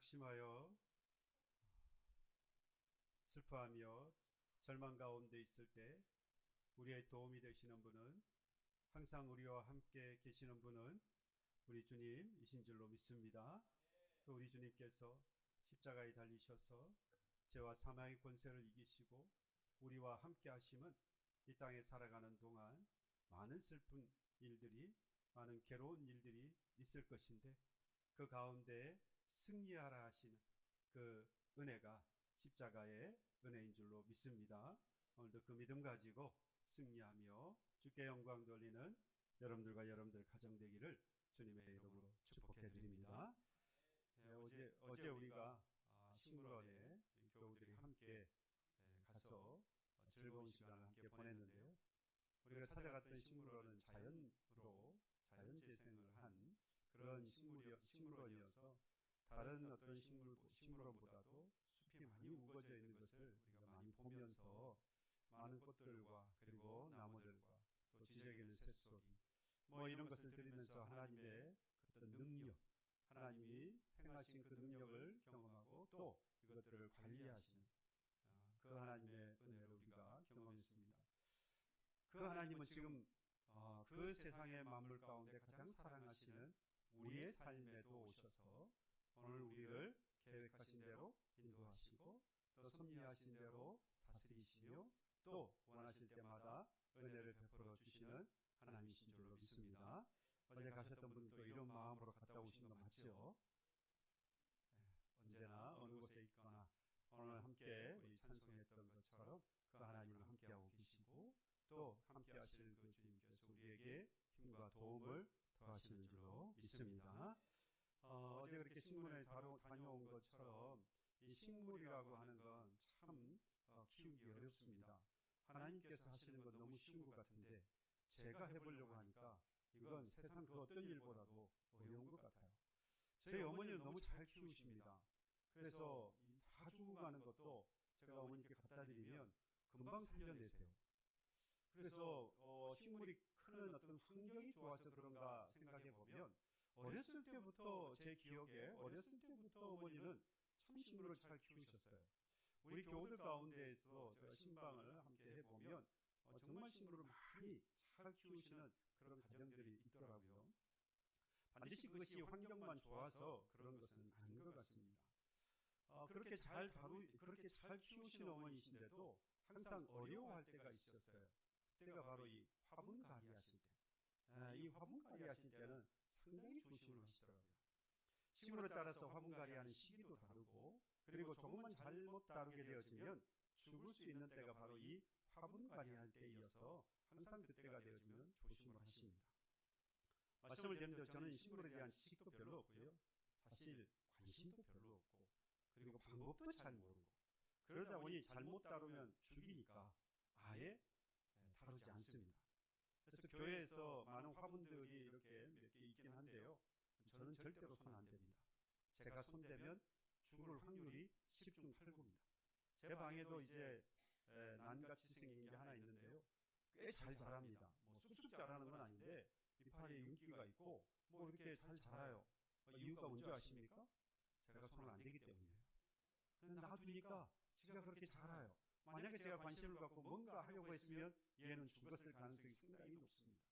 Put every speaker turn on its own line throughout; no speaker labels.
낙심하여 슬퍼하며 절망 가운데 있을 때 우리의 도움이 되시는 분은, 항상 우리와 함께 계시는 분은 우리 주님이신 줄로 믿습니다. 또 우리 주님께서 십자가에 달리셔서 죄와 사망의 권세를 이기시고 우리와 함께 하심은 이 땅에 살아가는 동안 많은 슬픈 일들이, 많은 괴로운 일들이 있을 것인데 그 가운데 승리하라 하시는 그 은혜가 십자가의 은혜인 줄로 믿습니다. 오늘도 그 믿음 가지고 승리하며 주께 영광 돌리는 여러분들과 여러분들 가정 되기를 주님의 이름으로 축복해 드립니다. 어제 우리가 식물원에 교우들이 함께 가서 즐거운 시간을 함께 보냈는데요. 우리가 찾아갔던 식물원은 자연 재생을 한 그런 식물원이어서 다른 어떤 식물원보다도 숲이 많이 우거져 있는 것을 우리가 많이 보면서 많은 꽃들과 그리고 나무들과 또 지저귀는 새소리 이런 것을 들으면서 하나님의 어떤 능력, 하나님이 행하신 그 능력을 경험하고 또 이것들을 관리하시는 그 하나님의 은혜를 우리가 경험했습니다. 그 하나님은 지금 그 세상의 만물 가운데 가장 사랑하시는 우리의 삶에도 오셔서 오늘 우리를 계획하신 대로 인도하시고 또 섭리하신 대로 다스리시며 또 원하실 때마다 은혜를 베풀어 주시는 하나님이신 줄로 믿습니다. 어제 가셨던 분들도 이런 마음으로 갔다 오신 거 맞죠? 언제나 어느 곳에 있거나 오늘 함께 우리 찬송했던 것처럼 그 하나님을 함께하고 계시고 또 함께 하실 그 주님께서 우리에게 힘과 도움을 더하시는 줄로 믿습니다. 어제 그렇게 식물에 다녀온 것처럼 이 식물이라고 하는 건 참 키우기 어렵습니다. 하나님께서 하시는 건 너무 쉬운 것 같은데 제가 해보려고 하니까 이건 세상 그 어떤 일보다도 어려운 것 같아요. 저희 어머니는 너무 잘 키우십니다. 그래서 다 죽어가는 것도 제가 어머니께 갖다 드리면 금방 살려내세요. 그래서 식물이 크는 어떤 환경이 좋아서 그런가 생각해 보면 어렸을 때부터 제 기억에 어렸을 때부터 어머니는 참 식물을 잘 키우셨어요. 우리 교우들 가운데에서 제가 신방을 함께 해보면 정말 식물을 많이 잘 키우시는 그런 가정들이 있더라고요. 반드시 그것이 환경만 좋아서 그런 것은 아닌 것 같습니다. 그렇게 잘 키우시는 어머니신데도 항상 어려워할 때가 있었어요. 그때가 바로 이 화분갈이 하실 때. 이 화분갈이 하실 때는 상당히 조심을 하시더라고요. 식물에 따라서 화분갈이 하는 시기도 다르고 그리고 조금만 잘못 다루게 되어지면 죽을 수 있는 때가 바로 이 화분갈이 할 때이어서 항상 그때가 되어지면 조심을 하십니다. 말씀을 드리면 저는 식물에 대한 지식도 별로 없고요. 사실 관심도 별로 없고 그리고 방법도 잘 모르고 그러다 보니 잘못 다루면 죽이니까 아예 다루지 않습니다. 그래서 교회에서 많은 화분들이 이렇게 몇 개 있긴 한데요. 저는 절대로 손 안 댑니다. 제가 손대면 죽을 확률이 10중 8구입니다. 제 방에도 이제 난같이 생긴 게 하나 있는데요. 꽤 잘 자랍니다. 쑥쑥 자라는 건 아닌데 이파리에 윤기가 있고 이렇게 잘 자라요. 이유가 뭔지 아십니까? 제가 손을 안 대기 때문이에요. 놔두니까 지가 그렇게 자라요. 만약에 제가 관심을 갖고 뭔가 하려고 했으면 얘는 죽었을 가능성이 상당히 높습니다.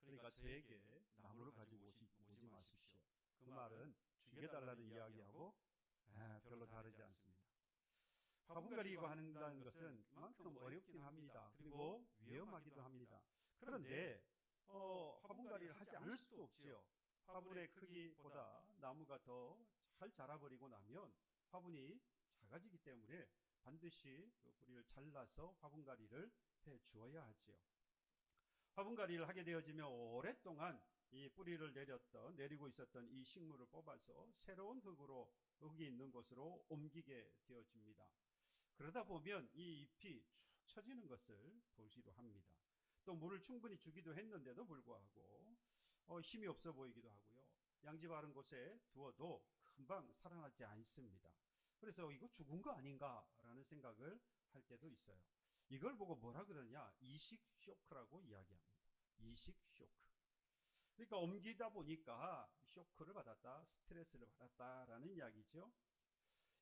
그러니까 저에게 나무를 가지고 오지 마십시오. 그 말은 죽여달라는 이야기하고 별로 다르지 않습니다. 화분갈이고 한다는 것은 그만큼 어렵긴 합니다. 그리고 위험하기도 합니다. 그런데 화분갈이를 하지 않을 수도 없지요. 화분의 크기보다 나무가 더 잘 자라버리고 나면 화분이 작아지기 때문에 반드시 그 뿌리를 잘라서 화분갈이를 해 주어야 하지요. 화분갈이를 하게 되어지면 오랫동안 이 뿌리를 내리고 있었던 이 식물을 뽑아서 새로운 흙이 있는 곳으로 옮기게 되어집니다. 그러다 보면 이 잎이 축 처지는 것을 보기도 합니다. 또 물을 충분히 주기도 했는데도 불구하고 힘이 없어 보이기도 하고요. 양지 바른 곳에 두어도 금방 살아나지 않습니다. 그래서 이거 죽은 거 아닌가라는 생각을 할 때도 있어요. 이걸 보고 뭐라 그러냐? 이식 쇼크라고 이야기합니다. 이식 쇼크. 그러니까 옮기다 보니까 쇼크를 받았다, 스트레스를 받았다라는 이야기죠.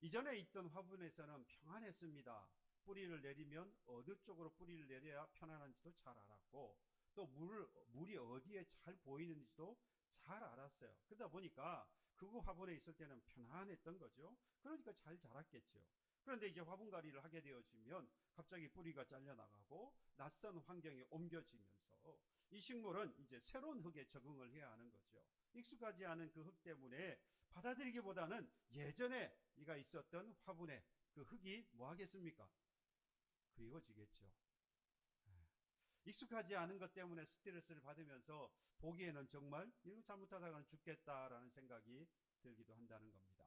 이전에 있던 화분에서는 평안했습니다. 뿌리를 내리면 어느 쪽으로 뿌리를 내려야 편안한지도 잘 알았고, 또 물이 어디에 잘 보이는지도 잘 알았어요. 그러다 보니까 그 화분에 있을 때는 편안했던 거죠. 그러니까 잘 자랐겠죠. 그런데 이제 화분갈이를 하게 되어지면 갑자기 뿌리가 잘려나가고 낯선 환경에 옮겨지면서 이 식물은 이제 새로운 흙에 적응을 해야 하는 거죠. 익숙하지 않은 그 흙 때문에 받아들이기보다는 예전에 이가 있었던 화분에 그 흙이 뭐 하겠습니까? 그리워지겠죠. 익숙하지 않은 것 때문에 스트레스를 받으면서 보기에는 정말 이거 잘못하다가는 죽겠다라는 생각이 들기도 한다는 겁니다.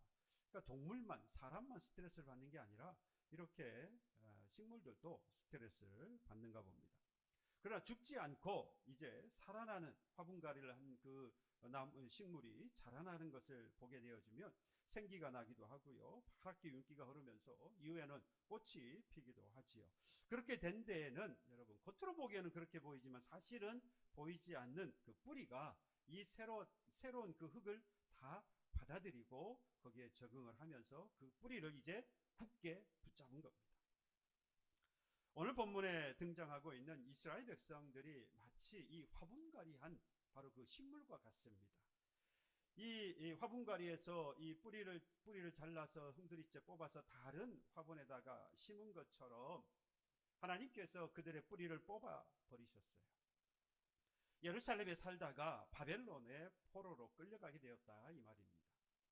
그러니까 동물만, 사람만 스트레스를 받는 게 아니라 이렇게 식물들도 스트레스를 받는가 봅니다. 그러나 죽지 않고 이제 살아나는 화분갈이를 한 그 식물이 자라나는 것을 보게 되어지면 생기가 나기도 하고요. 파랗게 윤기가 흐르면서 이후에는 꽃이 피기도 하지요. 그렇게 된 데에는 여러분 겉으로 보기에는 그렇게 보이지만 사실은 보이지 않는 그 뿌리가 이 새로운 그 흙을 다 받아들이고 거기에 적응을 하면서 그 뿌리를 이제 굳게 붙잡은 겁니다. 오늘 본문에 등장하고 있는 이스라엘 백성들이 마치 이 화분갈이한 바로 그 식물과 같습니다. 이 화분갈이에서 이 뿌리를 잘라서 흥두리째 뽑아서 다른 화분에다가 심은 것처럼 하나님께서 그들의 뿌리를 뽑아 버리셨어요. 예루살렘에 살다가 바벨론의 포로로 끌려가게 되었다 이 말입니다.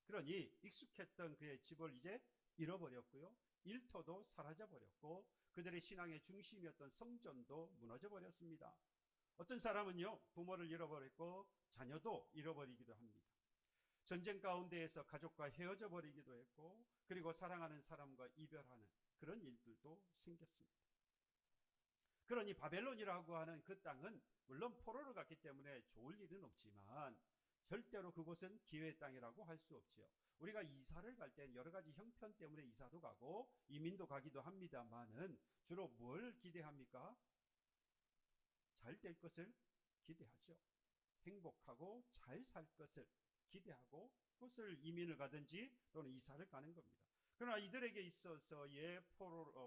그러니 익숙했던 그의 집을 이제 잃어버렸고요. 일터도 사라져 버렸고 그들의 신앙의 중심이었던 성전도 무너져 버렸습니다. 어떤 사람은요, 부모를 잃어버렸고 자녀도 잃어버리기도 합니다. 전쟁 가운데에서 가족과 헤어져 버리기도 했고, 그리고 사랑하는 사람과 이별하는 그런 일들도 생겼습니다. 그러니 바벨론이라고 하는 그 땅은 물론 포로로 갔기 때문에 좋을 일은 없지만 절대로 그곳은 기회의 땅이라고 할 수 없지요. 우리가 이사를 갈 때는 여러 가지 형편 때문에 이사도 가고 이민도 가기도 합니다만은 주로 뭘 기대합니까? 잘 될 것을 기대하죠. 행복하고 잘 살 것을 기대하고 그것을 이민을 가든지 또는 이사를 가는 겁니다. 그러나 이들에게 있어서의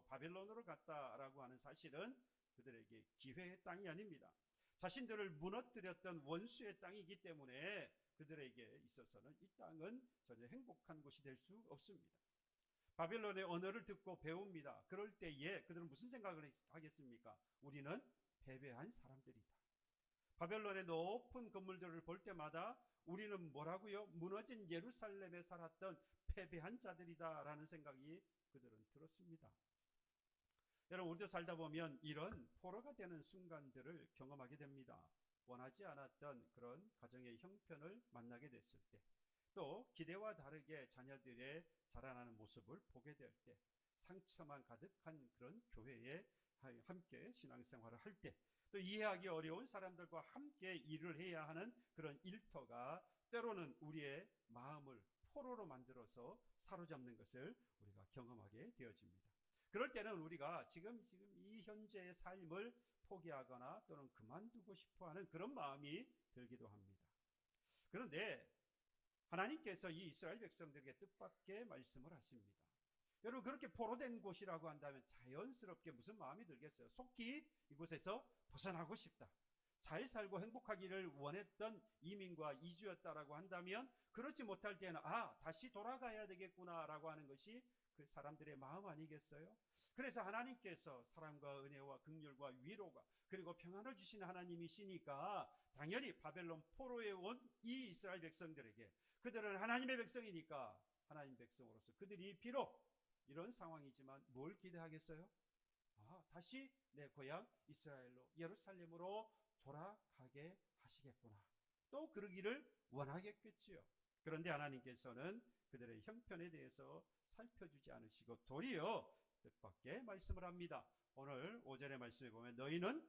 바벨론으로 갔다라고 하는 사실은 그들에게 기회의 땅이 아닙니다. 자신들을 무너뜨렸던 원수의 땅이기 때문에 그들에게 있어서는 이 땅은 전혀 행복한 곳이 될 수 없습니다. 바벨론의 언어를 듣고 배웁니다. 그럴 때에 그들은 무슨 생각을 하겠습니까? 우리는 패배한 사람들이다. 바벨론의 높은 건물들을 볼 때마다 우리는 뭐라고요? 무너진 예루살렘에 살았던 패배한 자들이다 라는 생각이 그들은 들었습니다. 여러분, 우리도 살다 보면 이런 포로가 되는 순간들을 경험하게 됩니다. 원하지 않았던 그런 가정의 형편을 만나게 됐을 때, 또 기대와 다르게 자녀들의 자라나는 모습을 보게 될 때, 상처만 가득한 그런 교회에 함께 신앙생활을 할 때, 또 이해하기 어려운 사람들과 함께 일을 해야 하는 그런 일터가 때로는 우리의 마음을 포로로 만들어서 사로잡는 것을 우리가 경험하게 되어집니다. 그럴 때는 우리가 지금 이 현재의 삶을 포기하거나 또는 그만두고 싶어하는 그런 마음이 들기도 합니다. 그런데 하나님께서 이 이스라엘 백성들에게 뜻밖의 말씀을 하십니다. 여러분, 그렇게 포로된 곳이라고 한다면 자연스럽게 무슨 마음이 들겠어요? 속히 이곳에서 벗어나고 싶다, 잘 살고 행복하기를 원했던 이민과 이주였다라고 한다면 그렇지 못할 때는 다시 돌아가야 되겠구나 라고 하는 것이 그 사람들의 마음 아니겠어요? 그래서 하나님께서 사랑과 은혜와 긍휼과 위로가 그리고 평안을 주시는 하나님이시니까 당연히 바벨론 포로에 온 이 이스라엘 백성들에게, 그들은 하나님의 백성이니까 하나님 백성으로서 그들이 비록 이런 상황이지만 뭘 기대하겠어요? 다시 내 고향 이스라엘로, 예루살렘으로 돌아가게 하시겠구나, 또 그러기를 원하겠겠지요. 그런데 하나님께서는 그들의 형편에 대해서 살펴주지 않으시고 도리어 뜻밖의 말씀을 합니다. 오늘 5절의 말씀에 보면 너희는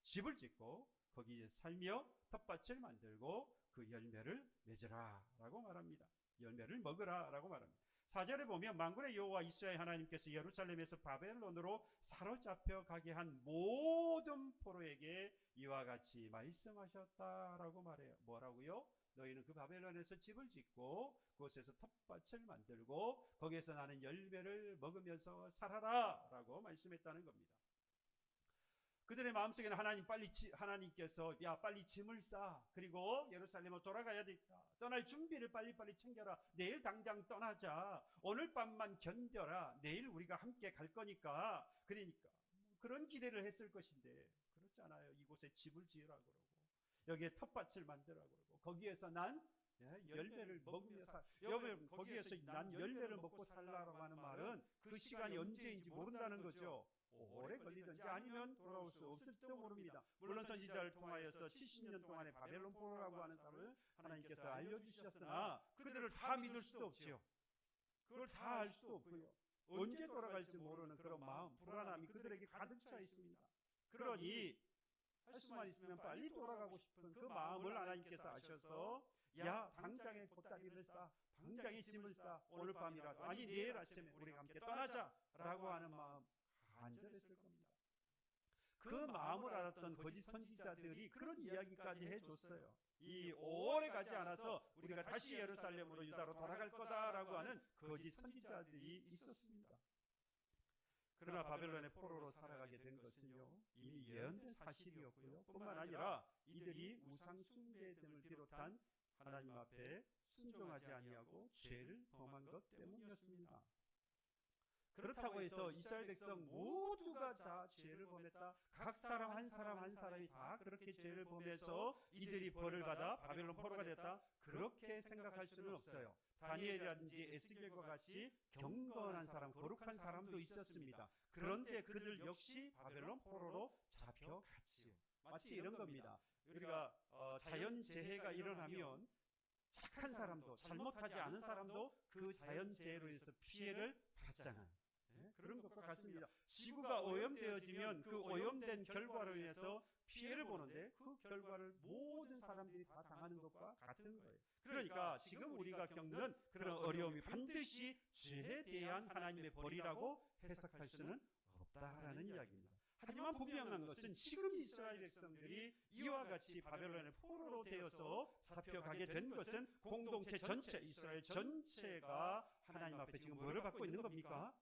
집을 짓고 거기에 살며 텃밭을 만들고 그 열매를 맺으라 라고 말합니다. 열매를 먹으라 라고 말합니다. 4절에 보면 만군의 여호와 이스라엘 하나님께서 예루살렘에서 바벨론으로 사로잡혀 가게 한 모든 포로에게 이와 같이 말씀하셨다라고 말해요. 뭐라고요? 너희는 그 바벨론에서 집을 짓고 그곳에서 텃밭을 만들고 거기에서 나는 열매를 먹으면서 살아라 라고 말씀했다는 겁니다. 그들의 마음속에는 하나님께서 야 빨리 짐을 싸, 그리고 예루살렘으로 돌아가야 되겠다, 떠날 준비를 빨리빨리 챙겨라, 내일 당장 떠나자, 오늘 밤만 견뎌라, 내일 우리가 함께 갈 거니까, 그러니까 그런 기대를 했을 것인데 그렇지 않아요. 이곳에 집을 지으라 그러고 여기에 텃밭을 만들라 그러고 거기에서 난 열매를 먹으며 여러분, 거기에서 난 열매를 먹고 살라라고 하는 말은 그 시간이 언제인지 모른다는 거죠. 오래 걸리든지 아니면 돌아올 수 없을지도 모릅니다. 물론 선지자를 통하여서 70년 동안의 바벨론 포로라고 하는 사람을 하나님께서 알려주셨으나 그들을 다 믿을 수도 없지요. 그걸 다 알 수도 없고요. 언제 돌아갈지 모르는 그런 마음, 불안함이 그들에게 가득 차 있습니다. 그러니 할 수만 있으면 빨리 돌아가고 싶은 그 마음을 하나님께서 아셔서 야 당장에 보따리를 싸, 당장에 짐을 싸, 오늘 밤이라도 아니 내일 아침에 우리가 함께 떠나자라고 하는 마음 간절했을 겁니다. 그 마음을 알았던 거짓 선지자들이 그런 이야기까지 해줬어요. 이 오래 가지 않아서 우리가 다시 예루살렘으로 유다로 돌아갈 거다라고 하는 거짓 선지자들이 있었습니다. 그러나 바벨론의 포로로 살아가게 된 것은요 이미 예언된 사실이었고요, 뿐만 아니라 이들이 우상 숭배 등을 비롯한 하나님 앞에 순종하지 아니하고 죄를 범한 것 때문이었습니다. 그렇다고 해서 이스라엘 백성 모두가 다 죄를 범했다, 각 사람 한 사람 한 사람이 다 그렇게 죄를 범해서 이들이 벌을 받아 바벨론 포로가 됐다, 그렇게 생각할 수는 없어요. 다니엘이라든지 에스겔과 같이 경건한 사람, 거룩한 사람도 있었습니다. 그런데 그들 역시 바벨론 포로로 잡혀갔지요. 마치 이런 겁니다. 우리가 자연재해가 일어나면 착한 사람도 잘못하지 않은 사람도 그 자연재해로 인해서 피해를 받잖아요. 그런 것과 같습니다. 지구가 오염되어지면 그 오염된 결과로 인해서 피해를 보는데 그 결과를 모든 사람들이 다 당하는 것과 같은 거예요. 그러니까 지금 우리가 겪는 그런 어려움이 반드시 죄에 대한 하나님의 벌이라고 해석할 수는 없다라는 이야기입니다. 하지만 분명한 것은 지금 이스라엘 백성들이 이와 같이 바벨론의 포로로 되어서 잡혀가게 된 것은 공동체 전체, 이스라엘 전체가 하나님 앞에 지금 뭐를 받고 있는 겁니까?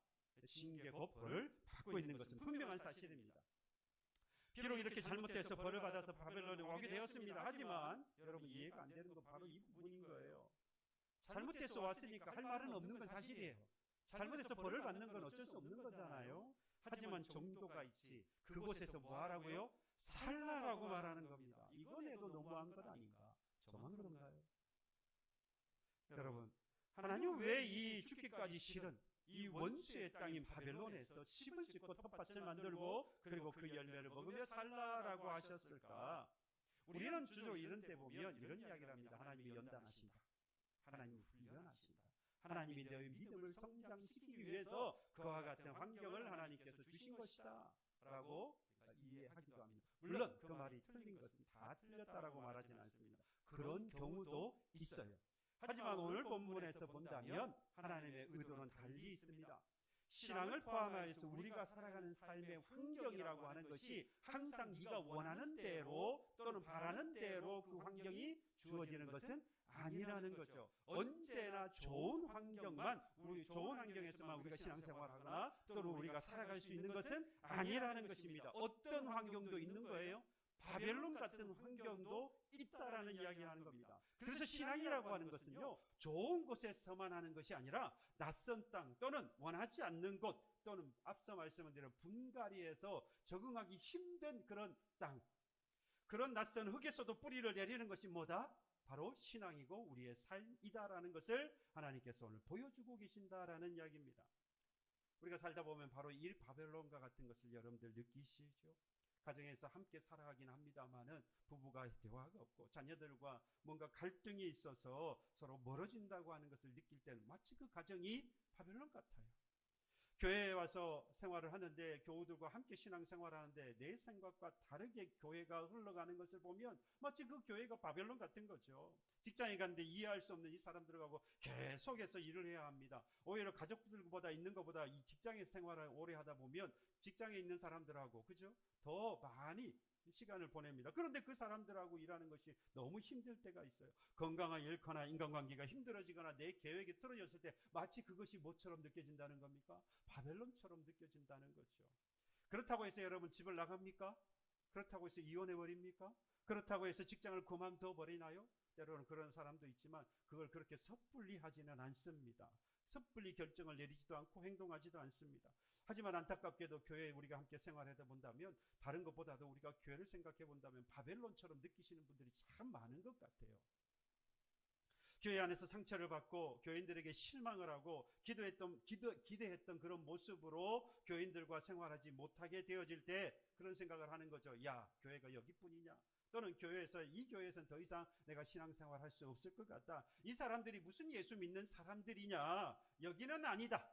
징계 곧 벌을 받고 있는 것은 분명한 사실입니다. 비록 이렇게 잘못해서 벌을 받아서 바벨론에 오게 되었습니다. 하지만 여러분 이해가 안 되는 건 바로 이 부분인 거예요. 잘못해서 왔으니까 할 말은 없는 건 사실이에요. 잘못해서 벌을 받는 건 어쩔 수 없는 거잖아요. 하지만 정도가 있지. 그곳에서 뭐 하라고요? 살라라고 말하는 겁니다. 이건 해도 너무한 것 아닌가? 저만 그런가요? 여러분, 하나님 왜 이 죽기까지 싫은 이 원수의 땅인 바벨론에서 집을 짓고 텃밭을 만들고 그리고 그 열매를 먹으며 살라라고 하셨을까? 우리는 주로 이런 때 보면 이런 이야기를 합니다. 하나님이 연단하신다. 하나님이 훈련하신다. 하나님이 너의 믿음을 성장시키기 위해서 그와 같은 환경을 하나님께서 주신 것이다 라고 이해하기도 합니다. 물론 그 말이 틀린 것은 다 틀렸다라고 말하지는 않습니다. 그런 경우도 있어요. 하지만 오늘 본문에서 본다면 하나님의 의도는 달리 있습니다. 신앙을 포함하여서 우리가 살아가는 삶의 환경이라고 하는 것이 항상 네가 원하는 대로 또는 바라는 대로 그 환경이 주어지는 것은 아니라는 거죠. 언제나 좋은 환경만, 좋은 환경에서만 우리가 신앙생활하거나 또는 우리가 살아갈 수 있는 것은 아니라는 것입니다. 어떤 환경도 있는 거예요. 바벨론 같은 환경도 있다라는 이야기를 하는 겁니다. 그래서 신앙이라고 하는 것은요, 좋은 곳에서만 하는 것이 아니라 낯선 땅 또는 원하지 않는 곳 또는 앞서 말씀한 대로 분갈이에서 적응하기 힘든 그런 땅, 그런 낯선 흙에서도 뿌리를 내리는 것이 뭐다? 바로 신앙이고 우리의 삶이다라는 것을 하나님께서 오늘 보여주고 계신다라는 이야기입니다. 우리가 살다 보면 바로 이 바벨론과 같은 것을 여러분들 느끼시죠? 가정에서 함께 살아가긴 합니다만은 부부가 대화가 없고 자녀들과 뭔가 갈등이 있어서 서로 멀어진다고 하는 것을 느낄 때는 마치 그 가정이 바벨론 같아요. 교회에 와서 생활을 하는데 교우들과 함께 신앙생활을 하는데 내 생각과 다르게 교회가 흘러가는 것을 보면 마치 그 교회가 바벨론 같은 거죠. 직장에 갔는데 이해할 수 없는 이 사람들하고 계속해서 일을 해야 합니다. 오히려 가족들보다 있는 것보다 이 직장의 생활을 오래 하다 보면 직장에 있는 사람들하고 그죠? 더 많이 시간을 보냅니다. 그런데 그 사람들하고 일하는 것이 너무 힘들 때가 있어요. 건강을 잃거나 인간관계가 힘들어지거나 내 계획이 틀어졌을 때 마치 그것이 뭐처럼 느껴진다는 겁니까? 바벨론처럼 느껴진다는 거죠. 그렇다고 해서 여러분 집을 나갑니까? 그렇다고 해서 이혼해 버립니까? 그렇다고 해서 직장을 그만둬 버리나요? 때로는 그런 사람도 있지만 그걸 그렇게 섣불리 하지는 않습니다. 섣불리 결정을 내리지도 않고 행동하지도 않습니다. 하지만 안타깝게도 교회에 우리가 함께 생활하다 본다면 다른 것보다도 우리가 교회를 생각해 본다면 바벨론처럼 느끼시는 분들이 참 많은 것 같아요. 교회 안에서 상처를 받고 교인들에게 실망을 하고 기대했던 그런 모습으로 교인들과 생활하지 못하게 되어질 때 그런 생각을 하는 거죠. 야, 교회가 여기뿐이냐? 또는 이 교회에서는 더 이상 내가 신앙생활 할 수 없을 것 같다. 이 사람들이 무슨 예수 믿는 사람들이냐? 여기는 아니다.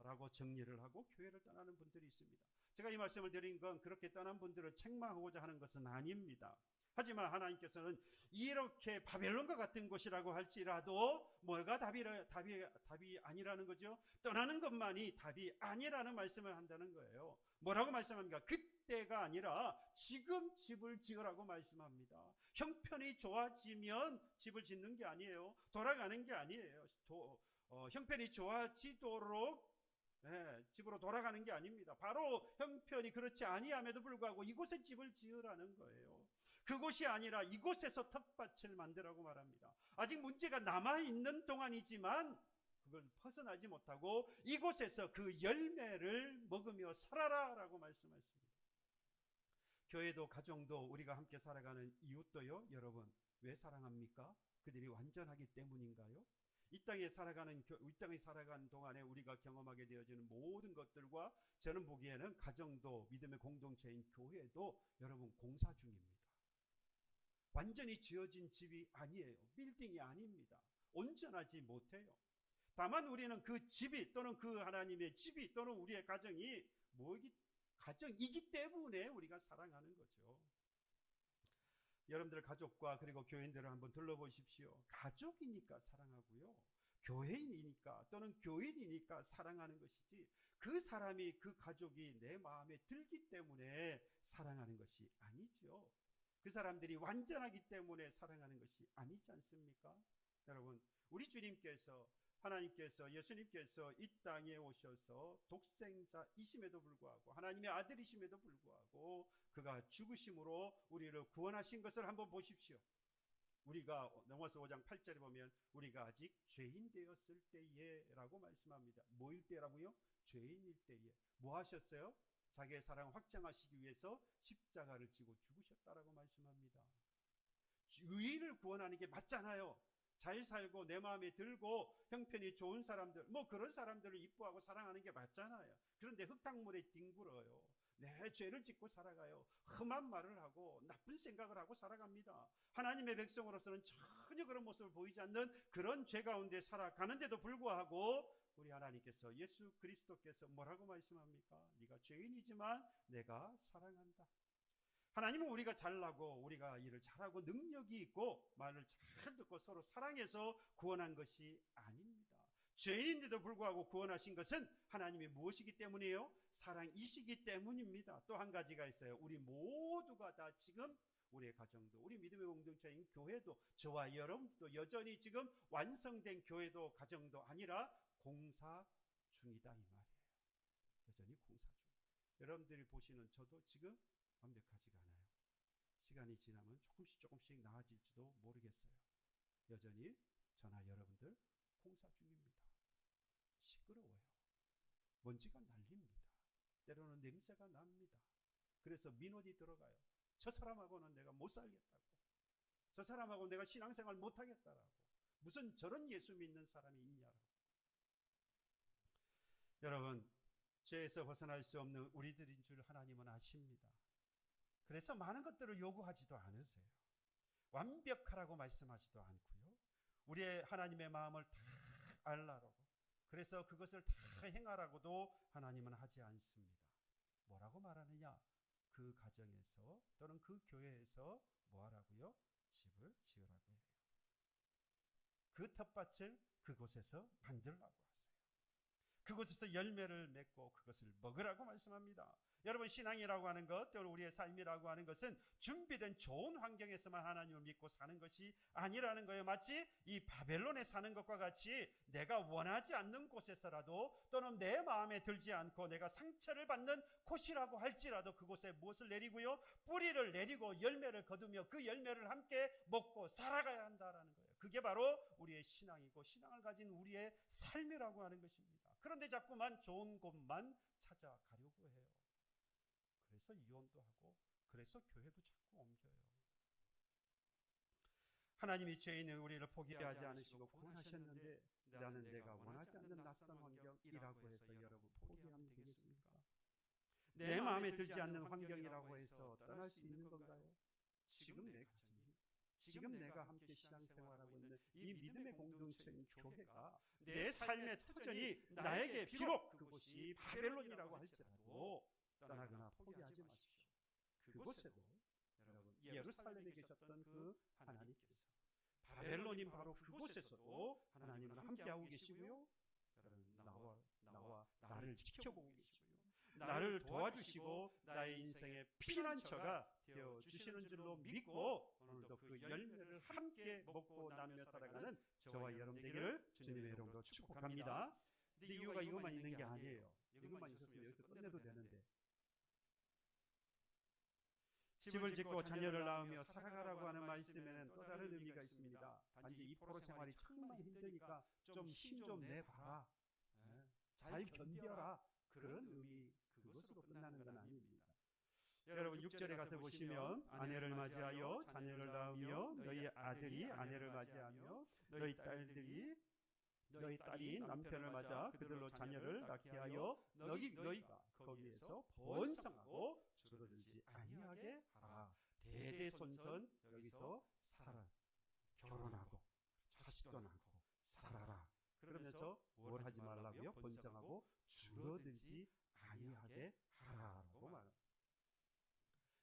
라고 정리를 하고 교회를 떠나는 분들이 있습니다. 제가 이 말씀을 드린 건 그렇게 떠난 분들을 책망하고자 하는 것은 아닙니다. 하지만 하나님께서는 이렇게 바벨론과 같은 곳이라고 할지라도 뭐가 답이 아니라는 거죠. 떠나는 것만이 답이 아니라는 말씀을 한다는 거예요. 뭐라고 말씀합니까? 그때가 아니라 지금 집을 지으라고 말씀합니다. 형편이 좋아지면 집을 짓는 게 아니에요. 돌아가는 게 아니에요. 형편이 좋아지도록 집으로 돌아가는 게 아닙니다. 바로 형편이 그렇지 아니함에도 불구하고 이곳에 집을 지으라는 거예요. 그곳이 아니라 이곳에서 텃밭을 만들라고 말합니다. 아직 문제가 남아있는 동안이지만 그걸 벗어나지 못하고 이곳에서 그 열매를 먹으며 살아라 라고 말씀하십니다. 교회도 가정도 우리가 함께 살아가는 이웃도요, 여러분 왜 사랑합니까? 그들이 완전하기 때문인가요? 이 땅에 살아가는 동안에 우리가 경험하게 되어지는 모든 것들과 저는 보기에는 가정도 믿음의 공동체인 교회도 여러분 공사 중입니다. 완전히 지어진 집이 아니에요. 빌딩이 아닙니다. 온전하지 못해요. 다만 우리는 그 집이 또는 그 하나님의 집이 또는 우리의 가정이 가정이기 때문에 우리가 사랑하는 거죠. 여러분들 가족과 그리고 교인들을 한번 둘러보십시오. 가족이니까 사랑하고요. 교회인이니까 또는 교인이니까 사랑하는 것이지 그 사람이 그 가족이 내 마음에 들기 때문에 사랑하는 것이 아니죠. 그 사람들이 완전하기 때문에 사랑하는 것이 아니지 않습니까? 여러분, 우리 주님께서 하나님께서 예수님께서 이 땅에 오셔서 독생자이심에도 불구하고 하나님의 아들이심에도 불구하고 그가 죽으심으로 우리를 구원하신 것을 한번 보십시오. 우리가 로마서 5장 8절에 보면 우리가 아직 죄인 되었을 때에 라고 말씀합니다. 뭐일 때라고요? 죄인일 때에. 뭐 하셨어요? 자기의 사랑을 확장하시기 위해서 십자가를 지고 죽으셨다라고 말씀합니다. 의인을 구원하는 게 맞잖아요. 잘 살고 내 마음에 들고 형편이 좋은 사람들, 그런 사람들을 이뻐하고 사랑하는 게 맞잖아요. 그런데 흙탕물에 뒹굴어요. 내 죄를 짓고 살아가요. 험한 말을 하고 나쁜 생각을 하고 살아갑니다. 하나님의 백성으로서는 전혀 그런 모습을 보이지 않는 그런 죄 가운데 살아가는데도 불구하고 우리 하나님께서 예수 그리스도께서 뭐라고 말씀합니까? 네가 죄인이지만 내가 사랑한다. 하나님은 우리가 잘나고 우리가 일을 잘하고 능력이 있고 말을 잘 듣고 서로 사랑해서 구원한 것이 아닙니다. 죄인인데도 불구하고 구원하신 것은 하나님이 무엇이기 때문이에요? 사랑이시기 때문입니다. 또 한 가지가 있어요. 우리 모두가 다 지금 우리의 가정도 우리 믿음의 공동체인 교회도 저와 여러분도 여전히 지금 완성된 교회도 가정도 아니라 공사 중이다 이 말이에요. 여전히 공사 중. 여러분들이 보시는 저도 지금 완벽하지가 않아요. 시간이 지나면 조금씩 나아질지도 모르겠어요. 여전히 저나 여러분들 공사 중입니다. 시끄러워요. 먼지가 날립니다. 때로는 냄새가 납니다. 그래서 민원이 들어가요. 저 사람하고는 내가 못 살겠다고. 저 사람하고 내가 신앙생활 못 하겠다라고. 무슨 저런 예수 믿는 사람이 있냐라고. 여러분, 죄에서 벗어날 수 없는 우리들인 줄 하나님은 아십니다. 그래서 많은 것들을 요구하지도 않으세요. 완벽하라고 말씀하지도 않고요. 우리의 하나님의 마음을 다 알라고 그래서 그것을 다 행하라고도 하나님은 하지 않습니다. 뭐라고 말하느냐? 그 가정에서 또는 그 교회에서 뭐 하라고요? 집을 지으라고 해요. 그 텃밭을 그곳에서 만들라고 하세요. 그곳에서 열매를 맺고 그것을 먹으라고 말씀합니다. 여러분, 신앙이라고 하는 것, 또는 우리의 삶이라고 하는 것은 준비된 좋은 환경에서만 하나님을 믿고 사는 것이 아니라는 거예요. 마치 이 바벨론에 사는 것과 같이 내가 원하지 않는 곳에서라도 또는 내 마음에 들지 않고 내가 상처를 받는 곳이라고 할지라도 그곳에 무엇을 내리고요? 뿌리를 내리고 열매를 거두며 그 열매를 함께 먹고 살아가야 한다라는 거예요. 그게 바로 우리의 신앙이고 신앙을 가진 우리의 삶이라고 하는 것입니다. 그런데 자꾸만 좋은 곳만 찾아가려고 해요. 그래서 이혼도 하고, 그래서 교회도 자꾸 옮겨요. 하나님이 죄 있는 우리를 포기하지 않으시고 구원하셨는데 나는 내가 원하지 않는 낯선 환경이라고 해서 여러분 포기하면 되겠습니까? 내 마음에 들지 않는 환경이라고 해서 떠날 수 있는 건가요? 지금 내 가정이, 지금 내가 함께 신앙생활하고 있는 이 믿음의 공동체인 교회가 내 삶의 터전이 나에게 비록 그곳이 바벨론이라고 할지라도 떠나거나 포기하지 마십시오. 그곳에도 여러분, 예루살렘에 계셨던 그 하나님께서 바벨론인 바로 그곳에서도 하나님은 함께하고 계시고요. 여러분, 나와 나를 지켜보고 계시고요. 나를 도와주시고 나의 인생의 피난처가 되어주시는 줄로 믿고 오늘도 그 열매를 함께 먹고 나누며 살아가는 저와 여러분 되기를 주님의 이름으로 축복합니다. 근데 이유가 이것만 있는 게 아니에요. 이것만 있었으면 여기서 끝내도 되는데, 집을 짓고 자녀를 낳으며 살아가라고 하는 말씀에는 또 다른 의미가 있습니다. 단지 이 포로 생활이 정말 힘드니까 좀 힘 좀 내봐라, 잘 견뎌라, 그런 의미, 그것으로 끝나는 건 아닙니다. 여러분 6절에 가서 보시면 아내를 맞이하여 자녀를 낳으며 너희 아들이 아내를 맞이하며 너희 딸이 남편을 맞아 그들로 자녀를 낳게 하여 너희가 거기에서 번성하고 줄어들지 아니하게 하라. 대대손손 여기서 살아, 결혼하고 자식도 낳고 살아라. 그러면서 뭘 하지 말라고요? 번성하고 줄어들지 아니하게 하라라고 말합니다.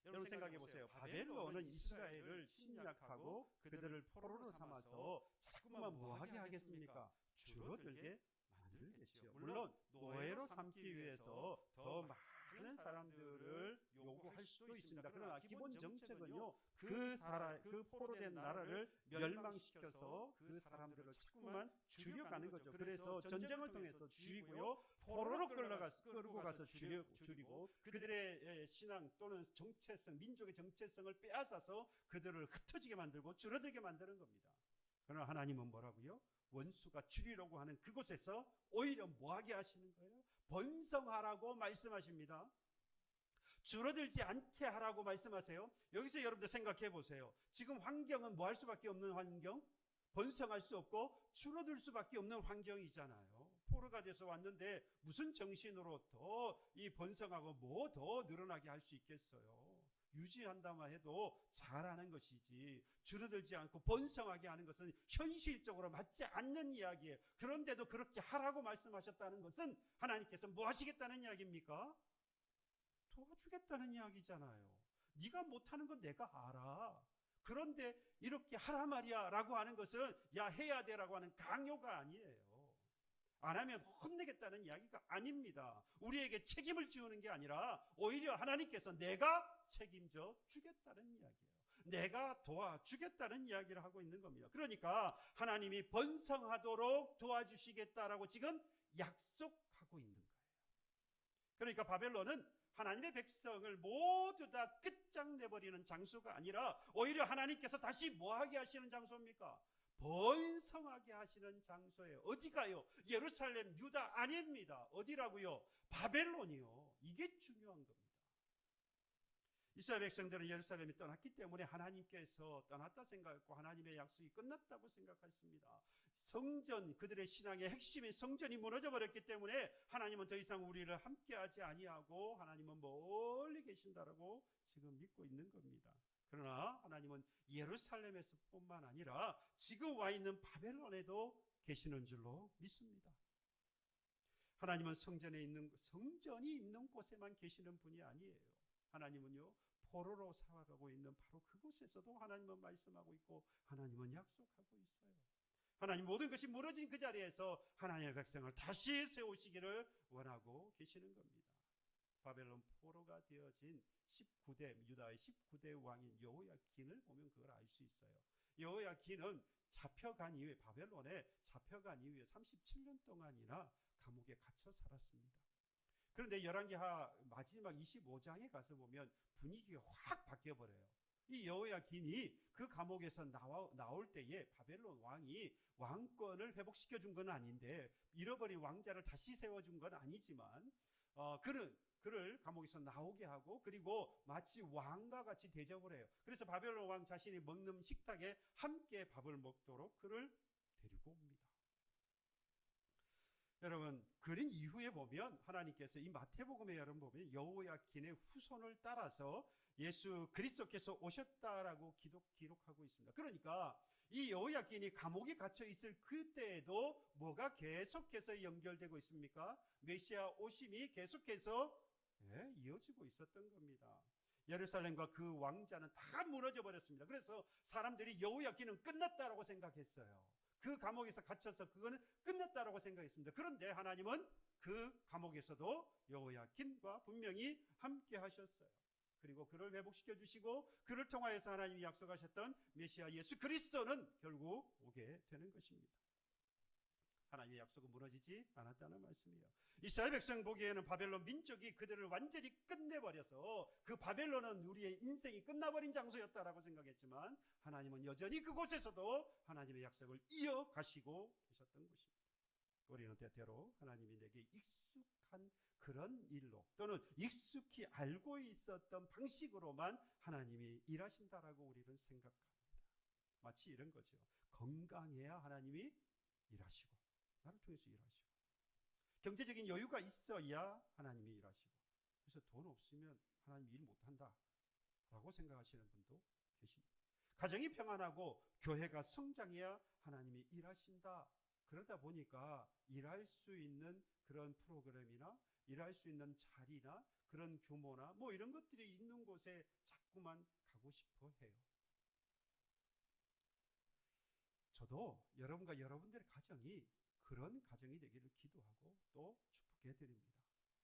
여러분 생각해 보세요. 바벨론은 이스라엘을 침략하고 그들을 포로로 삼아서 자꾸만 뭐하게 하겠습니까? 줄어들게 만들겠죠. 물론 노예로 삼기 위해서 더 많은 사람들을 요구할 수도 있습니다. 그러나 기본 정책은요, 그 포로된 나라를 멸망시켜서 그 사람들을 자꾸만 줄여가는 거죠. 그래서 전쟁을 통해서 줄이고요, 포로로 끌고 가서 줄이고 그들의 신앙 또는 정체성, 민족의 정체성을 빼앗아서 그들을 흩어지게 만들고 줄어들게 만드는 겁니다. 그러나 하나님은 뭐라고요? 원수가 줄이려고 하는 그곳에서 오히려 뭐하게 하시는 거예요? 번성하라고 말씀하십니다. 줄어들지 않게 하라고 말씀하세요. 여기서 여러분들 생각해 보세요. 지금 환경은 뭐 할 수밖에 없는 환경? 번성할 수 없고 줄어들 수밖에 없는 환경이잖아요. 포로가 돼서 왔는데 무슨 정신으로 더 이 번성하고 뭐 더 늘어나게 할 수 있겠어요? 유지한다만 해도 잘하는 것이지 줄어들지 않고 번성하게 하는 것은 현실적으로 맞지 않는 이야기예요. 그런데도 그렇게 하라고 말씀하셨다는 것은 하나님께서 뭐 하시겠다는 이야기입니까? 도와주겠다는 이야기잖아요. 네가 못하는 건 내가 알아. 그런데 이렇게 하라 말이야 라고 하는 것은 야 해야 돼라고 하는 강요가 아니에요. 안 하면 혼내겠다는 이야기가 아닙니다. 우리에게 책임을 지우는 게 아니라 오히려 하나님께서 내가 책임져 주겠다는 이야기예요. 내가 도와주겠다는 이야기를 하고 있는 겁니다. 그러니까 하나님이 번성하도록 도와주시겠다라고 지금 약속하고 있는 거예요. 그러니까 바벨론은 하나님의 백성을 모두 다 끝장내버리는 장소가 아니라 오히려 하나님께서 다시 뭐하게 하시는 장소입니까? 번성하게 하시는 장소예요. 어디가요? 예루살렘, 유다 아닙니다. 어디라고요? 바벨론이요. 이게 중요한 겁니다. 이스라엘 백성들은 예루살렘이 떠났기 때문에 하나님께서 떠났다 생각했고 하나님의 약속이 끝났다고 생각했습니다. 성전, 그들의 신앙의 핵심인 성전이 무너져 버렸기 때문에 하나님은 더 이상 우리를 함께하지 아니하고 하나님은 멀리 계신다라고 지금 믿고 있는 겁니다. 그러나 하나님은 예루살렘에서 뿐만 아니라 지금 와 있는 바벨론에도 계시는 줄로 믿습니다. 하나님은 성전이 있는 곳에만 계시는 분이 아니에요. 하나님은요, 포로로 살아가고 있는 바로 그곳에서도 하나님은 말씀하고 있고 하나님은 약속하고 있어요. 하나님 모든 것이 무너진 그 자리에서 하나님의 백성을 다시 세우시기를 원하고 계시는 겁니다. 바벨론 포로가 되어진 19대 유다의 19대 왕인 여호야긴을 보면 그걸 알 수 있어요. 여호야긴은 잡혀간 이후에 바벨론에 잡혀간 이후에 37년 동안이나 감옥에 gat혀 살았습니다. 그런데 열왕기하 마지막 25장에 가서 보면 분위기가 확 바뀌어 버려요. 이 여호야긴이 그 감옥에서 나올 때에 바벨론 왕이 왕권을 회복시켜 준 건 아닌데, 잃어버린 왕자를 다시 세워준 건 아니지만 그를 감옥에서 나오게 하고, 그리고 마치 왕과 같이 대접을 해요. 그래서 바벨론 왕 자신이 먹는 식탁에 함께 밥을 먹도록 그를 데리고 옵니다. 여러분, 그런 이후에 보면 하나님께서 이 마태복음에 여러분 보면 여호야긴의 후손을 따라서 예수 그리스도께서 오셨다라고 기록하고 있습니다. 그러니까 이 여호야긴이 감옥에 갇혀 있을 그때에도 뭐가 계속해서 연결되고 있습니까? 메시아 오심이 계속해서 이어지고 있었던 겁니다. 예루살렘과 그 왕자는 다 무너져 버렸습니다. 그래서 사람들이 여호야긴은 끝났다라고 생각했어요. 그 감옥에서 갇혀서 그거는 끝났다라고 생각했습니다. 그런데 하나님은 그 감옥에서도 여호야긴과 분명히 함께 하셨어요. 그리고 그를 회복시켜 주시고 그를 통하여서 하나님이 약속하셨던 메시아 예수 그리스도는 결국 오게 되는 것입니다. 하나님의 약속은 무너지지 않았다는 말씀이에요. 이스라엘 백성 보기에는 바벨론 민족이 그들을 완전히 끝내버려서 그 바벨론은 우리의 인생이 끝나버린 장소였다라고 생각했지만 하나님은 여전히 그곳에서도 하나님의 약속을 이어가시고 계셨던 것입니다. 우리는 때때로 하나님이 내게 익숙한 그런 일로 또는 익숙히 알고 있었던 방식으로만 하나님이 일하신다라고 우리는 생각합니다. 마치 이런 거죠. 건강해야 하나님이 일하시고 나를 통해서 일하시고, 경제적인 여유가 있어야 하나님이 일하시고, 그래서 돈 없으면 하나님 일 못한다 라고 생각하시는 분도 계십니다. 가정이 평안하고 교회가 성장해야 하나님이 일하신다. 그러다 보니까 일할 수 있는 그런 프로그램이나 일할 수 있는 자리나 그런 규모나 뭐 이런 것들이 있는 곳에 자꾸만 가고 싶어 해요. 저도 여러분과 여러분들의 가정이 그런 가정이 되기를 기도하고 또 축복해 드립니다.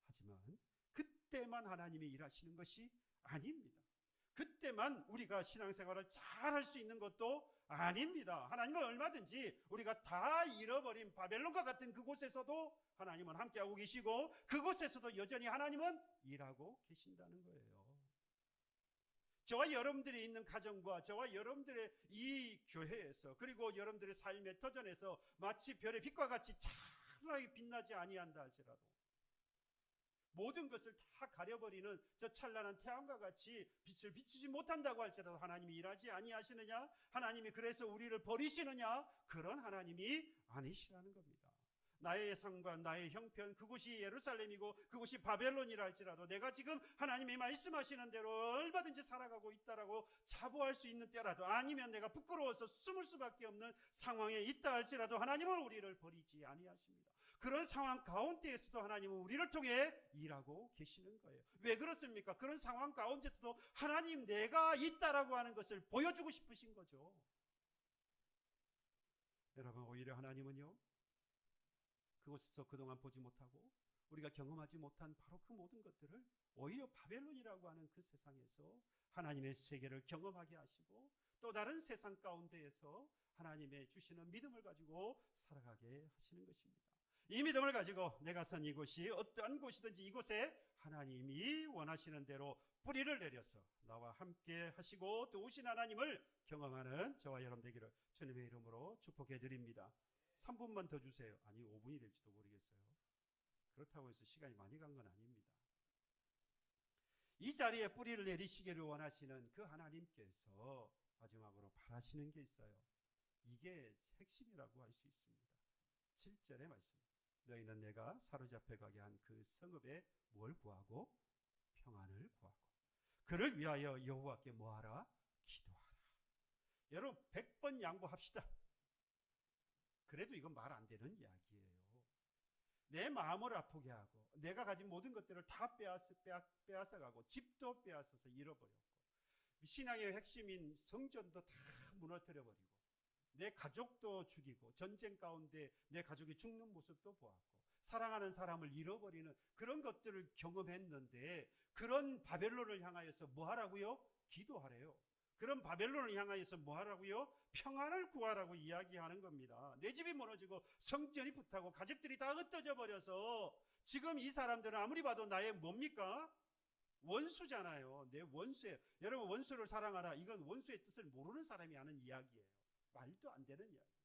하지만 그때만 하나님이 일하시는 것이 아닙니다. 그때만 우리가 신앙생활을 잘 할 수 있는 것도 아닙니다. 하나님은 얼마든지 우리가 다 잃어버린 바벨론과 같은 그곳에서도 하나님은 함께하고 계시고 그곳에서도 여전히 하나님은 일하고 계신다는 거예요. 저와 여러분들이 있는 가정과 저와 여러분들의 이 교회에서 그리고 여러분들의 삶의 터전에서 마치 별의 빛과 같이 찬란하게 빛나지 아니한다 할지라도 모든 것을 다 가려버리는 저 찬란한 태양과 같이 빛을 비추지 못한다고 할지라도 하나님이 일하지 아니하시느냐? 하나님이 그래서 우리를 버리시느냐? 그런 하나님이 아니시라는 겁니다. 나의 상관, 나의 형편, 그곳이 예루살렘이고 그곳이 바벨론이라 할지라도 내가 지금 하나님이 말씀하시는 대로 얼마든지 살아가고 있다라고 자부할 수 있는 때라도 아니면 내가 부끄러워서 숨을 수밖에 없는 상황에 있다 할지라도 하나님은 우리를 버리지 아니하십니다. 그런 상황 가운데에서도 하나님은 우리를 통해 일하고 계시는 거예요. 왜 그렇습니까? 그런 상황 가운데서도 하나님 내가 있다라고 하는 것을 보여주고 싶으신 거죠. 여러분, 오히려 하나님은요 그곳에서 그동안 보지 못하고 우리가 경험하지 못한 바로 그 모든 것들을 오히려 바벨론이라고 하는 그 세상에서 하나님의 세계를 경험하게 하시고 또 다른 세상 가운데에서 하나님의 주시는 믿음을 가지고 살아가게 하시는 것입니다. 이 믿음을 가지고 내가 선 이곳이 어떠한 곳이든지 이곳에 하나님이 원하시는 대로 뿌리를 내려서 나와 함께 하시고 또 오신 하나님을 경험하는 저와 여러분 되기를 주님의 이름으로 축복해 드립니다. 3분만 더 주세요. 아니 5분이 될지도 모르겠어요. 그렇다고 해서 시간이 많이 간 건 아닙니다. 이 자리에 뿌리를 내리시기를 원하시는 그 하나님께서 마지막으로 바라시는 게 있어요. 이게 핵심이라고 할 수 있습니다. 7절의 말씀. 너희는 내가 사로잡혀 가게 한 그 성읍에 뭘 구하고? 평안을 구하고 그를 위하여 여호와께 뭐하라? 기도하라. 여러분 100번 양보합시다. 그래도 이건 말 안 되는 이야기예요. 내 마음을 아프게 하고 내가 가진 모든 것들을 다 빼앗아가고 집도 빼앗아서 잃어버렸고 신앙의 핵심인 성전도 다 무너뜨려버리고 내 가족도 죽이고 전쟁 가운데 내 가족이 죽는 모습도 보았고 사랑하는 사람을 잃어버리는 그런 것들을 경험했는데 그런 바벨론을 향하여서 뭐 하라고요? 기도하래요. 그런 바벨론을 향하여서 뭐 하라고요? 평안을 구하라고 이야기하는 겁니다. 내 집이 무너지고 성전이 불타고 가족들이 다 흩어져 버려서 지금 이 사람들은 아무리 봐도 나의 뭡니까? 원수잖아요. 내 원수예요. 여러분 원수를 사랑하라. 이건 원수의 뜻을 모르는 사람이 하는 이야기예요. 말도 안 되는 이야기예요.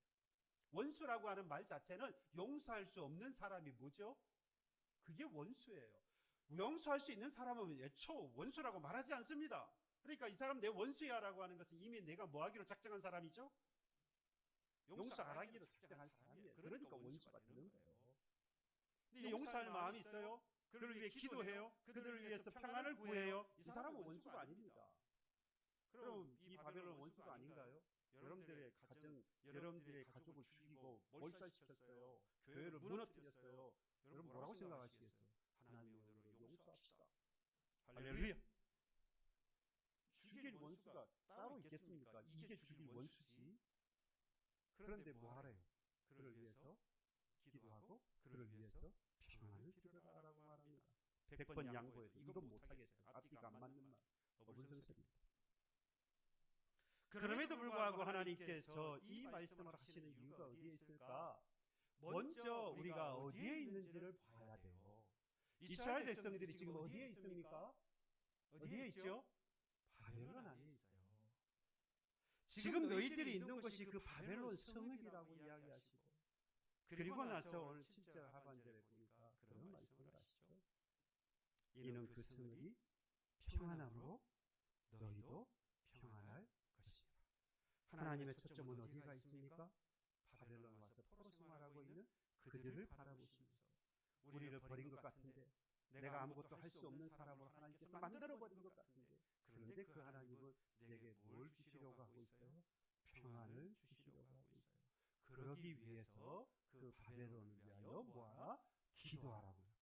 원수라고 하는 말 자체는 용서할 수 없는 사람이 뭐죠? 그게 원수예요. 용서할 수 있는 사람은 애초 원수라고 말하지 않습니다. 그러니까 이 사람 내 원수야 라고 하는 것은 이미 내가 뭐 하기로 작정한 사람이죠? 용서 안 하기로 작정한 사람이에요. 그러니까 원수가 되는 거예요. 근데 용서할 마음이 있어요? 그들을 위해 기도해요? 그들을 위해서 평안을 구해요? 이 사람은 원수가 아닙니다. 그럼 이 바벨론 원수가 아닌가요? 여러분들의 가정, 여러분들의 가족을 죽이고 몰살시켰어요. 교회를 무너뜨렸어요. 여러분 뭐라고 생각하시겠어요? 하나님의 은혜로 용서합시다. 할렐루야. 죽일 원수가 따로 있겠습니까? 이게 죽일 원수지. 그런데 뭐 하래요? 그를 위해서 기도하고 그를 위해서 평안을 빌어라라고 말합니다. 100번 양보해도 이건 못하겠어요. 앞뒤가 안 맞는 말. 어불성설입니다. 그럼에도 불구하고 하나님께서 이 말씀을 하시는 이유가 어디에 있을까? 먼저 우리가 어디에 있는지를 봐야 돼요. 이스라엘 백성들이 지금 어디에 있습니까? 어디에 있죠? 바벨론 안에 있어요. 지금 너희들이 있는 곳이 그 바벨론 성읍이라고 이야기하시고 그리고 나서 오늘 7절 하반절에 보니까 그런 말씀을 하시죠. 이는 그 성읍이 평안함으로 너희도 평안할 것이라. 하나님의 초점은 어디가 있습니까? 바벨론 와서 포로 생활하고 있는 그들을 바라보시면서 우리를 버린 것 같은데 내가 아무것도 할 수 없는 사람으로 하나님께서 만들어버린 것 같은데 그런데 그 하나님은 내게 뭘 주시려고 하고 있어요? 평안을 주시려고 하고 있어요. 그러기 위해서 그 바벨론을 위하여 뭐하라? 기도하라고요.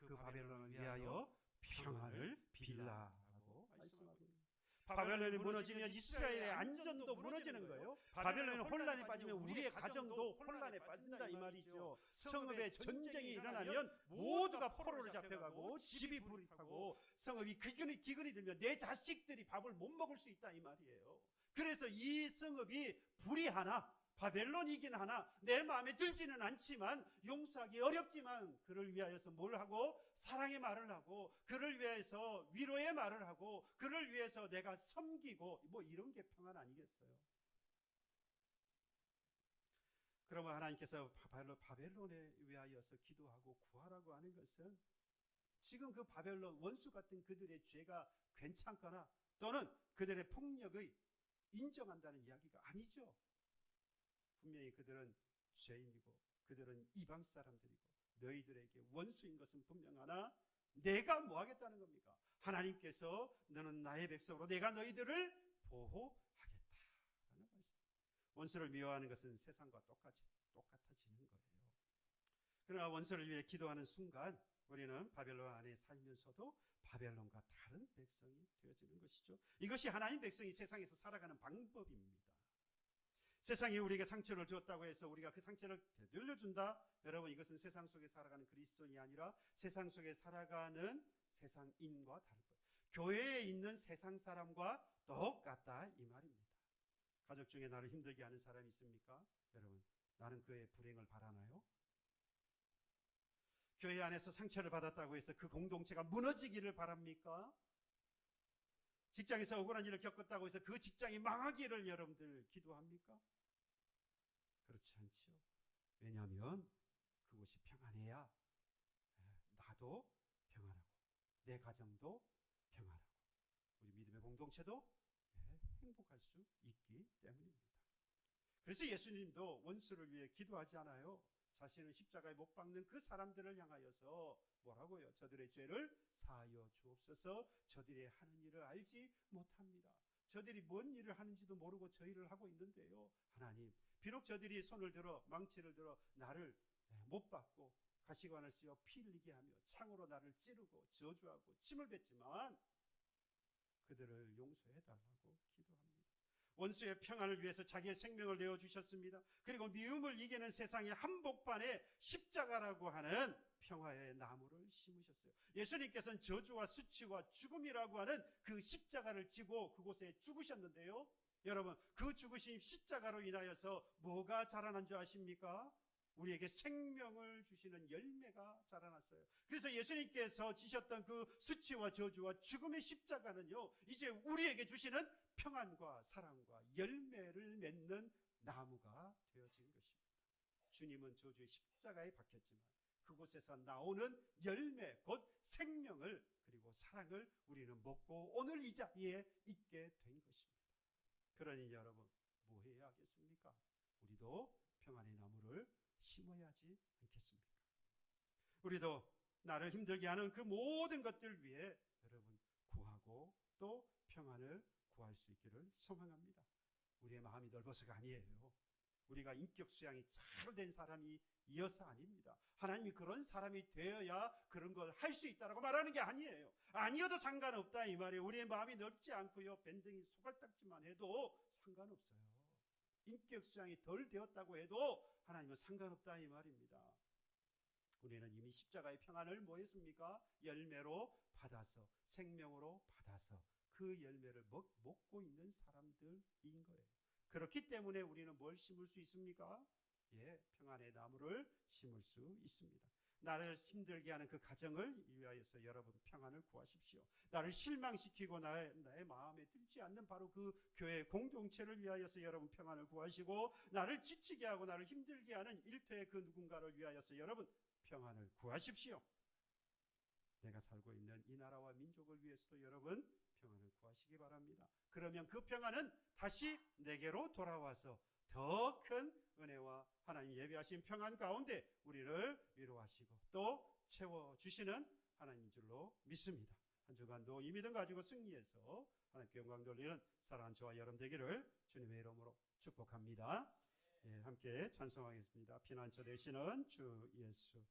그 바벨론을 위하여 평안을 빌라라고 말씀하고 있습니다. 바벨론이 무너지면 이스라엘의 안전도 무너지는 거예요. 바벨론이 혼란에 빠지면 우리의 가정도 혼란에 빠진다 이 말이죠. 성읍에 전쟁이 일어나면 모두가 포로로 잡혀가고 집이 불이 타고 성읍이 기근이 들면 내 자식들이 밥을 못 먹을 수 있다 이 말이에요. 그래서 이 성읍이 불이 하나 바벨론이긴 하나 내 마음에 들지는 않지만 용서하기 어렵지만 그를 위하여서 뭘 하고 사랑의 말을 하고 그를 위해서 위로의 말을 하고 그를 위해서 내가 섬기고 뭐 이런 게 평안 아니겠어요? 그러면 하나님께서 바벨론에 위하여서 기도하고 구하라고 하는 것은 지금 그 바벨론 원수 같은 그들의 죄가 괜찮거나 또는 그들의 폭력의 인정한다는 이야기가 아니죠. 분명히 그들은 죄인이고 그들은 이방 사람들이고 너희들에게 원수인 것은 분명하나 내가 뭐 하겠다는 겁니까? 하나님께서 너는 나의 백성으로 내가 너희들을 보호하겠다라는 것입니다. 원수를 미워하는 것은 세상과 똑같아지는 거예요. 그러나 원수를 위해 기도하는 순간 우리는 바벨론 안에 살면서도 바벨론과 다른 백성이 되어지는 것이죠. 이것이 하나님 백성이 세상에서 살아가는 방법입니다. 세상이 우리에게 상처를 주었다고 해서 우리가 그 상처를 되돌려준다? 여러분 이것은 세상 속에 살아가는 그리스도인이 아니라 세상 속에 살아가는 세상인과 다를 거예요. 교회에 있는 세상 사람과 똑같다 이 말입니다. 가족 중에 나를 힘들게 하는 사람이 있습니까? 여러분 나는 그의 불행을 바라나요? 교회 안에서 상처를 받았다고 해서 그 공동체가 무너지기를 바랍니까? 직장에서 억울한 일을 겪었다고 해서 그 직장이 망하기를 여러분들 기도합니까? 그렇지 않죠. 왜냐하면 그곳이 평안해야 나도 평안하고 내 가정도 평안하고 우리 믿음의 공동체도 행복할 수 있기 때문입니다. 그래서 예수님도 원수를 위해 기도하지 않아요. 자신을 십자가에 못 박는 그 사람들을 향하여서 뭐라고요? 저들의 죄를 사하여 주옵소서. 저들이 하는 일을 알지 못합니다. 저들이 뭔 일을 하는지도 모르고 저 일을 하고 있는데요. 하나님, 비록 저들이 손을 들어 망치를 들어 나를 못 박고 가시관을 씌워 피 흘리게 하며 창으로 나를 찌르고 저주하고 침을 뱉지만 그들을 용서해달라고 기도합니다. 원수의 평안을 위해서 자기의 생명을 내어주셨습니다. 그리고 미움을 이기는 세상의 한복판에 십자가라고 하는 평화의 나무를 심으셨어요. 예수님께서는 저주와 수치와 죽음이라고 하는 그 십자가를 지고 그곳에 죽으셨는데요, 여러분, 그 죽으신 십자가로 인하여서 뭐가 자라난 줄 아십니까? 우리에게 생명을 주시는 열매가 자라났어요. 그래서 예수님께서 지셨던 그 수치와 저주와 죽음의 십자가는요, 이제 우리에게 주시는 평안과 사랑과 열매를 맺는 나무가 되어진 것입니다. 주님은 저주의 십자가에 박혔지만 그곳에서 나오는 열매, 곧 생명을 그리고 사랑을 우리는 먹고 오늘 이 자리에 있게 된 것입니다. 그러니 여러분, 뭐 해야 하겠습니까? 우리도 평안의 나무를 심어야 하지 않겠습니까? 우리도 나를 힘들게 하는 그 모든 것들 위해 여러분 구하고 또 평안을 구할 수 있기를 소망합니다. 우리의 마음이 넓어서가 아니에요. 우리가 인격 수양이 잘 된 사람이 이어서 아닙니다. 하나님이 그런 사람이 되어야 그런 걸 할 수 있다라고 말하는 게 아니에요. 아니어도 상관없다 이 말이에요. 우리의 마음이 넓지 않고요, 밴댕이 소갈딱지만 해도 상관없어요. 인격 수양이 덜 되었다고 해도 하나님은 상관없다 이 말입니다. 우리는 이미 십자가의 평안을 뭐 했습니까? 열매로 받아서, 생명으로 받아서 그 열매를 먹고 있는 사람들인 거예요. 그렇기 때문에 우리는 뭘 심을 수 있습니까? 예, 평안의 나무를 심을 수 있습니다. 나를 힘들게 하는 그 가정을 위하여서 여러분 평안을 구하십시오. 나를 실망시키고 나의 마음에 들지 않는 바로 그 교회 공동체를 위하여서 여러분 평안을 구하시고, 나를 지치게 하고 나를 힘들게 하는 일터의 그 누군가를 위하여서 여러분 평안을 구하십시오. 내가 살고 있는 이 나라와 민족을 위해서도 여러분 평안을 구하시기 바랍니다. 그러면 그 평안은 다시 내게로 돌아와서 더 큰 은혜와 하나님 예비하신 평안 가운데 우리를 위로하시고 또 채워주시는 하나님인 줄로 믿습니다. 한 주간도 이 믿음 가지고 승리해서 하나님께 영광 돌리는 사랑하는 저와 여러분 되기를 주님의 이름으로 축복합니다. 예, 함께 찬송하겠습니다. 피난처 되시는 주 예수.